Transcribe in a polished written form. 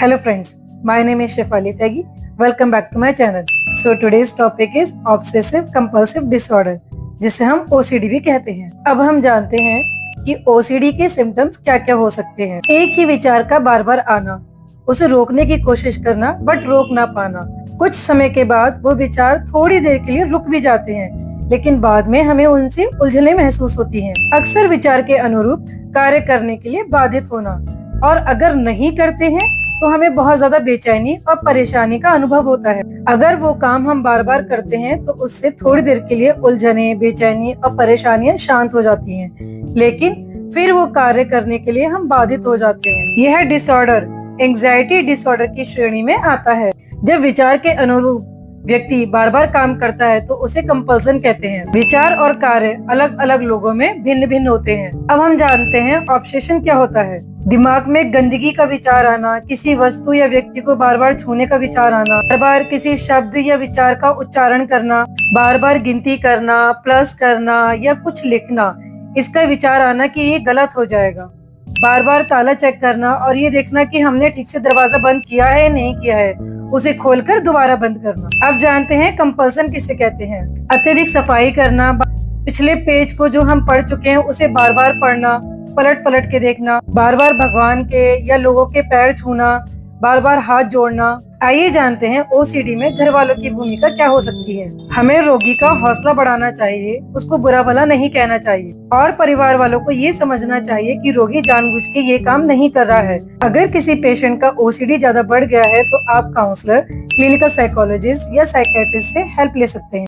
Hello friends, my name is Shefali Tyagi. Welcome back to my channel. So today's topic is obsessive compulsive disorder, जिसे हम OCD भी कहते हैं। अब हम जानते हैं कि OCD के सिम्टम्स क्या क्या हो सकते हैं। एक ही विचार का बार बार आना, उसे रोकने की कोशिश करना बट रोक ना पाना। कुछ समय के बाद वो विचार थोड़ी देर के लिए रुक भी जाते हैं, लेकिन बाद में हमें उनसे उलझने महसूस होती हैं। अक्सर विचार के अनुरूप कार्य करने के लिए बाधित होना, और अगर नहीं करते हैं तो हमें बहुत ज्यादा बेचैनी और परेशानी का अनुभव होता है। अगर वो काम हम बार बार करते हैं तो उससे थोड़ी देर के लिए उलझने, बेचैनी और परेशानियां शांत हो जाती हैं, लेकिन फिर वो कार्य करने के लिए हम बाधित हो जाते हैं। यह डिसऑर्डर एंजाइटी डिसऑर्डर की श्रेणी में आता है। जब विचार के अनुरूप व्यक्ति बार बार काम करता है तो उसे कंपल्सन कहते हैं। विचार और कार्य अलग अलग लोगों में भिन्न भिन्न होते हैं। अब हम जानते हैं ऑब्सेशन क्या होता है। दिमाग में गंदगी का विचार आना, किसी वस्तु या व्यक्ति को बार बार छूने का विचार आना, बार बार किसी शब्द या विचार का उच्चारण करना, बार बार गिनती करना, प्लस करना या कुछ लिखना, इसका विचार आना कि ये गलत हो जाएगा, बार बार ताला चेक करना और ये देखना कि हमने ठीक से दरवाजा बंद किया है या नहीं किया है, उसे खोलकर दोबारा बंद करना। अब जानते हैं कंपल्सन किसे कहते हैं। अत्यधिक सफाई करना, पिछले पेज को जो हम पढ़ चुके हैं उसे बार बार पढ़ना, पलट पलट के देखना, बार बार भगवान के या लोगों के पैर छूना, बार बार हाथ जोड़ना। आइए जानते हैं OCD में घर वालों की भूमिका क्या हो सकती है। हमें रोगी का हौसला बढ़ाना चाहिए, उसको बुरा भला नहीं कहना चाहिए, और परिवार वालों को ये समझना चाहिए कि रोगी जानबूझ के ये काम नहीं कर रहा है। अगर किसी पेशेंट का OCD ज्यादा बढ़ गया है तो आप काउंसलर, क्लिनिकल साइकोलॉजिस्ट या साइकियाट्रिस्ट से हेल्प ले सकते हैं।